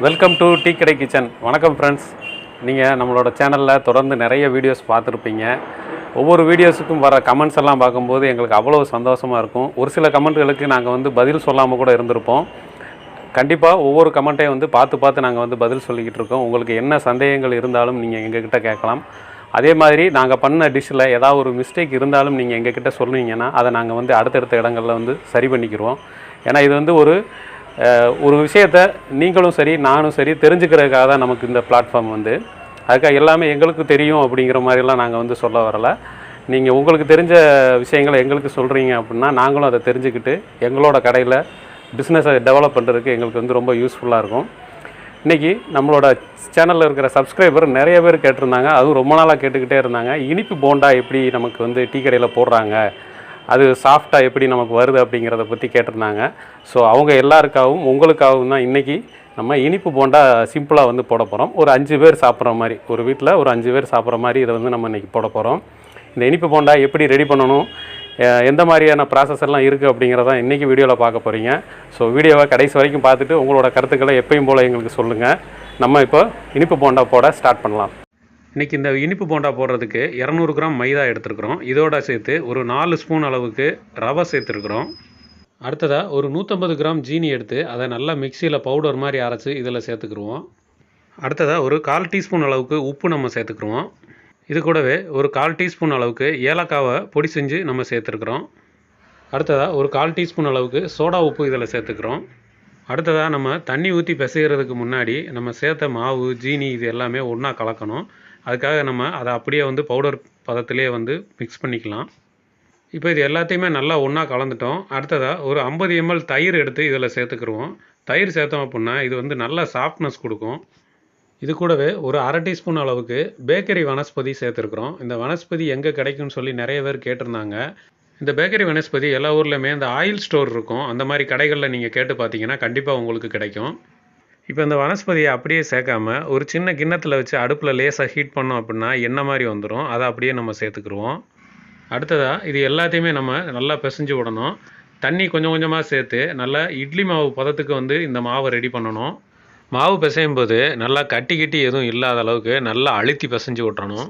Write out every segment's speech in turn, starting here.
Welcome to டீக்கடை kitchen. வணக்கம் friends. நீங்கள் நம்மளோட சேனலில் தொடர்ந்து நிறைய வீடியோஸ் பார்த்துருப்பீங்க. ஒவ்வொரு வீடியோஸுக்கும் வர கமெண்ட்ஸ் எல்லாம் பார்க்கும்போது எங்களுக்கு அவ்வளோ சந்தோஷமாக இருக்கும். ஒரு சில கமெண்ட்டுகளுக்கு நாங்கள் பதில் சொல்லாமல் கூட இருந்திருப்போம். கண்டிப்பாக ஒவ்வொரு கமெண்ட்டையும் பார்த்து நாங்கள் பதில் சொல்லிக்கிட்டு இருக்கோம். உங்களுக்கு என்ன சந்தேகங்கள் இருந்தாலும் நீங்கள் எங்ககிட்ட கேட்கலாம். அதே மாதிரி நாங்கள் பண்ண டிஷ்ஷில் ஏதாவது ஒரு மிஸ்டேக் இருந்தாலும் நீங்கள் எங்ககிட்ட சொன்னீங்கன்னா அதை நாங்கள் அடுத்தடுத்த இடங்களில் சரி பண்ணிக்கிறோம். ஏன்னா இது ஒரு விஷயத்தை நீங்களும் சரி நானும் சரி தெரிஞ்சுக்கிறதுக்காக தான் நமக்கு இந்த பிளாட்ஃபார்ம். அதுக்காக எல்லாமே எங்களுக்கு தெரியும் அப்படிங்கிற மாதிரிலாம் நாங்கள் சொல்ல வரலை. நீங்கள் உங்களுக்கு தெரிஞ்ச விஷயங்களை எங்களுக்கு சொல்கிறீங்க அப்படின்னா நாங்களும் அதை தெரிஞ்சுக்கிட்டு எங்களோட கடையில் பிஸ்னஸை டெவலப் பண்ணுறதுக்கு எங்களுக்கு ரொம்ப யூஸ்ஃபுல்லாக இருக்கும். இன்றைக்கி நம்மளோட சேனலில் இருக்கிற சப்ஸ்கிரைபர் நிறைய பேர் கேட்டிருந்தாங்க. அதுவும் ரொம்ப நாளாக கேட்டுக்கிட்டே இருந்தாங்க. இனிப்பு போண்டா எப்படி நமக்கு டீ கடையில் போடுறாங்க, அது சாஃப்டாக எப்படி நமக்கு வருது அப்படிங்கிறத பற்றி கேட்டிருந்தாங்க. ஸோ அவங்க எல்லாருக்காகவும் உங்களுக்காகவும் தான் இன்றைக்கி நம்ம இனிப்பு போண்டா சிம்பிளாக போட போகிறோம். ஒரு 5 பேர் சாப்பிட்ற மாதிரி, ஒரு வீட்டில் ஒரு 5 பேர் சாப்பிட்ற மாதிரி இதை நம்ம இன்றைக்கி போட போகிறோம். இந்த இனிப்பு போண்டா எப்படி ரெடி பண்ணணும், எந்த மாதிரியான ப்ராசஸ் எல்லாம் இருக்குது அப்படிங்கிறத இன்றைக்கி வீடியோவில் பார்க்க போகிறீங்க. ஸோ வீடியோவை கடைசி வரைக்கும் பார்த்துட்டு உங்களோட கருத்துக்களை எப்பயும் போல் எங்களுக்கு சொல்லுங்கள். நம்ம இப்போ இனிப்பு போண்டா போட ஸ்டார்ட் பண்ணலாம். இன்றைக்கி இந்த இனிப்பு போண்டா போடுறதுக்கு 200 கிராம் மைதா எடுத்துருக்குறோம். இதோட சேர்த்து ஒரு 4 ஸ்பூன் அளவுக்கு ரவை சேர்த்துருக்குறோம். அடுத்ததாக ஒரு 150 கிராம் ஜீனி எடுத்து அதை நல்லா மிக்சியில் பவுடர் மாதிரி அரைச்சி இதில் சேர்த்துக்குருவோம். அடுத்ததாக ஒரு 1/4 டீஸ்பூன் அளவுக்கு உப்பு நம்ம சேர்த்துக்குருவோம். இது கூடவே ஒரு 1/4 டீஸ்பூன் அளவுக்கு ஏலக்காவை பொடி செஞ்சு நம்ம சேர்த்துருக்குறோம். அடுத்ததாக ஒரு 1/4 டீஸ்பூன் அளவுக்கு சோடா உப்பு இதில் சேர்த்துக்குறோம். அடுத்ததாக நம்ம தண்ணி ஊற்றி பிசைகிறதுக்கு முன்னாடி நம்ம சேர்த்த மாவு ஜீனி இது எல்லாமே ஒன்றா கலக்கணும். அதுக்காக நம்ம அதை அப்படியே பவுடர் பதத்திலே மிக்ஸ் பண்ணிக்கலாம். இப்போ இது எல்லாத்தையுமே நல்லா ஒன்றா கலந்துட்டோம். அடுத்ததாக ஒரு 50 ml தயிர் எடுத்து இதில் சேர்த்துக்குருவோம். தயிர் சேர்த்தோம் அப்படின்னா இது நல்லா சாஃப்ட்னஸ் கொடுக்கும். இது கூடவே ஒரு 1/2 டீஸ்பூன் அளவுக்கு பேக்கரி வனஸ்பதி சேர்த்துருக்குறோம். இந்த வனஸ்பதி எங்கே கிடைக்கும்னு சொல்லி நிறைய பேர் கேட்டிருந்தாங்க. இந்த பேக்கரி வனஸ்பதி எல்லா ஊர்லேயுமே இந்த ஆயில் ஸ்டோர் இருக்கும். அந்த மாதிரி கடைகளில் நீங்கள் கேட்டு பார்த்தீங்கன்னா கண்டிப்பாக உங்களுக்கு கிடைக்கும். இப்போ இந்த வனஸ்பதியை அப்படியே சேர்க்காம ஒரு சின்ன கிண்ணத்தில் வச்சு அடுப்பில் லேசாக ஹீட் பண்ணோம் அப்படின்னா எண்ணெய் மாதிரி வந்துடும். அதை அப்படியே நம்ம சேர்த்துக்குருவோம். அடுத்ததாக இது எல்லாத்தையுமே நம்ம நல்லா பிசைஞ்சு விடணும். தண்ணி கொஞ்சம் கொஞ்சமாக சேர்த்து நல்லா இட்லி மாவு பதத்துக்கு இந்த மாவை ரெடி பண்ணணும். மாவு பிசையும் போது நல்லா கட்டி எதுவும் இல்லாத அளவுக்கு நல்லா அழுத்தி பிசைஞ்சு விட்றணும்.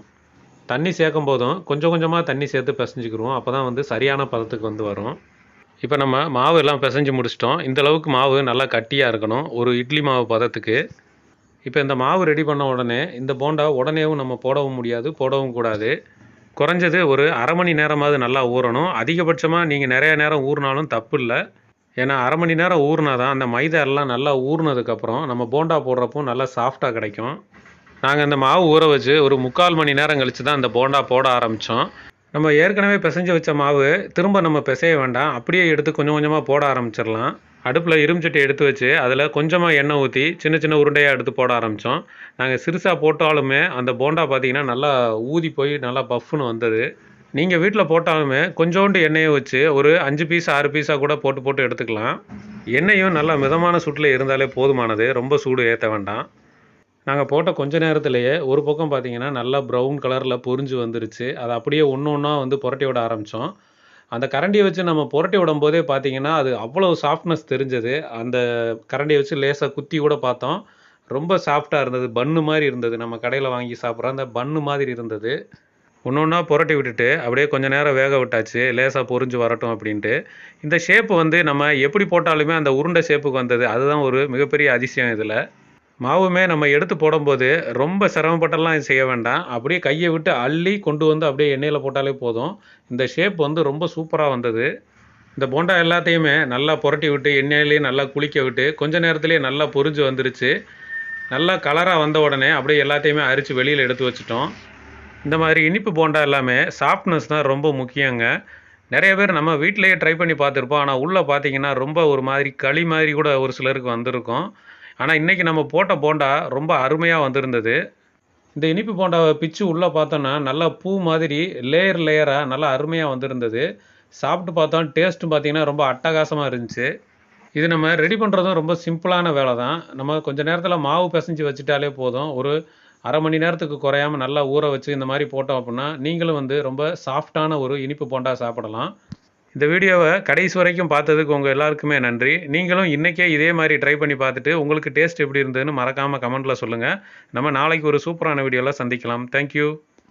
தண்ணி சேர்க்கும் போதும் கொஞ்சம் கொஞ்சமாக தண்ணி சேர்த்து பிசைஞ்சுக்கிருவோம். அப்போ தான் சரியான பதத்துக்கு வரும். இப்போ நம்ம மாவு எல்லாம் பிசைஞ்சு முடிச்சிட்டோம். இந்தளவுக்கு மாவு நல்லா கட்டியாக இருக்கணும், ஒரு இட்லி மாவு பதத்துக்கு. இப்போ இந்த மாவு ரெடி பண்ண உடனே இந்த போண்டா உடனேவும் நம்ம போடவும் முடியாது, போடவும் கூடாது. குறைஞ்சது ஒரு அரை மணி நேரமாவது நல்லா ஊறணும். அதிகபட்சமாக நீங்கள் நிறைய நேரம் ஊறினாலும் தப்பு இல்லை. ஏன்னா அரை மணி நேரம் ஊறினா தான் அந்த மைதா எல்லாம் நல்லா ஊறினதுக்கப்புறம் நம்ம போண்டா போடுறப்போ நல்லா சாஃப்டாக கிடைக்கும். நாங்கள் இந்த மாவு ஊற வச்சு ஒரு 3/4 மணி நேரம் கழித்து தான் இந்த போண்டா போட ஆரம்பித்தோம். நம்ம ஏற்கனவே பிசைஞ்சு வச்ச மாவு திரும்ப நம்ம பிசைய வேண்டாம், அப்படியே எடுத்து கொஞ்சம் கொஞ்சமாக போட ஆரம்பிச்சிடலாம். அடுப்பில் இரும்புச்சட்டி எடுத்து வச்சு அதில் கொஞ்சமாக எண்ணெய் ஊற்றி சின்ன சின்ன உருண்டையாக எடுத்து போட ஆரம்பித்தோம். நாங்கள் சிறுசாக போட்டாலுமே அந்த போண்டா பார்த்திங்கன்னா நல்லா ஊதி போய் நல்லா பஃப்னு வந்தது. நீங்கள் வீட்டில் போட்டாலுமே கொஞ்சோண்டு எண்ணெயை வச்சு ஒரு 5 பீஸ் 6 பீஸாக கூட போட்டு எடுத்துக்கலாம். எண்ணெயும் நல்லா மிதமான சூட்டில் இருந்தாலே போதுமானது, ரொம்ப சூடு ஏற்ற வேண்டாம். நாங்கள் போட்ட கொஞ்ச நேரத்திலேயே ஒரு பக்கம் பார்த்திங்கன்னா நல்லா ப்ரௌன் கலரில் பொரிஞ்சு வந்துருச்சு. அதை அப்படியே ஒன்று ஒன்றா புரட்டி விட ஆரம்பித்தோம். அந்த கரண்டியை வச்சு நம்ம புரட்டி விடும்போதே பார்த்திங்கன்னா அது அவ்வளோ சாஃப்ட்னஸ் தெரிஞ்சது. அந்த கரண்டியை வச்சு லேசாக குத்தி கூட பார்த்தோம். ரொம்ப சாஃப்டாக இருந்தது, பன்னு மாதிரி இருந்தது. நம்ம கடையில் வாங்கி சாப்பிட்ற அந்த பன்னு மாதிரி இருந்தது. ஒன்று ஒன்றா புரட்டி விட்டுட்டு அப்படியே கொஞ்சம் நேரம் வேக விட்டாச்சு, லேசாக பொரிஞ்சு வரட்டும் அப்படின்ட்டு. இந்த ஷேப்பு நம்ம எப்படி போட்டாலுமே அந்த உருண்டை ஷேப்புக்கு வந்தது. அதுதான் ஒரு மிகப்பெரிய அதிசயம். இதில் மாவுமே நம்ம எடுத்து போடும்போது ரொம்ப சிரமப்பட்டெல்லாம் செய்ய வேண்டாம். அப்படியே கையை விட்டு அள்ளி கொண்டு அப்படியே எண்ணெயில் போட்டாலே போதும். இந்த ஷேப் ரொம்ப சூப்பராக வந்தது. இந்த போண்டா எல்லாத்தையுமே நல்லா புரட்டி விட்டு எண்ணெயிலேயே நல்லா குளிக்க விட்டு கொஞ்ச நேரத்துலேயே நல்லா பொரிஞ்சு வந்துருச்சு. நல்லா கலராக வந்த உடனே அப்படியே எல்லாத்தையுமே அரித்து வெளியில் எடுத்து வச்சுட்டோம். இந்த மாதிரி இனிப்பு போண்டா எல்லாமே சாஃப்ட்னஸ் தான் ரொம்ப முக்கியங்க. நிறைய பேர் நம்ம வீட்டிலையே ட்ரை பண்ணி பார்த்துருப்போம். ஆனால் உள்ளே பார்த்தீங்கன்னா ரொம்ப ஒரு மாதிரி களி மாதிரி கூட ஒரு சிலருக்கு வந்திருக்கும். ஆனால் இன்றைக்கி நம்ம போட்ட போண்டா ரொம்ப அருமையாக வந்திருந்தது. இந்த இனிப்பு போண்டாவை பிச்சு உள்ளே பார்த்தோன்னா நல்லா பூ மாதிரி லேயராக நல்லா அருமையாக வந்திருந்தது. சாப்பிட்டு பார்த்தோம், டேஸ்ட்டும் பார்த்திங்கன்னா ரொம்ப அட்டகாசமாக இருந்துச்சு. இது நம்ம ரெடி பண்ணுறதும் ரொம்ப சிம்பிளான வேலை தான். நம்ம கொஞ்சம் நேரத்தில் மாவு பிசைஞ்சு வச்சுட்டாலே போதும். ஒரு அரை மணி நேரத்துக்கு குறையாமல் நல்லா ஊற வச்சு இந்த மாதிரி போட்டோம் அப்படின்னா நீங்களும் ரொம்ப சாஃப்டான ஒரு இனிப்பு போண்டா சாப்பிடலாம். இந்த வீடியோவை கடைசி வரைக்கும் பார்த்ததுக்கு உங்கள் எல்லாருக்குமே நன்றி. நீங்களும் இன்றைக்கே இதே மாதிரி ட்ரை பண்ணி பார்த்துட்டு உங்களுக்கு டேஸ்ட் எப்படி இருந்ததுன்னு மறக்காமல் கமெண்ட்டில் சொல்லுங்கள். நம்ம நாளைக்கு ஒரு சூப்பரான வீடியோவில் சந்திக்கலாம். தேங்க்யூ.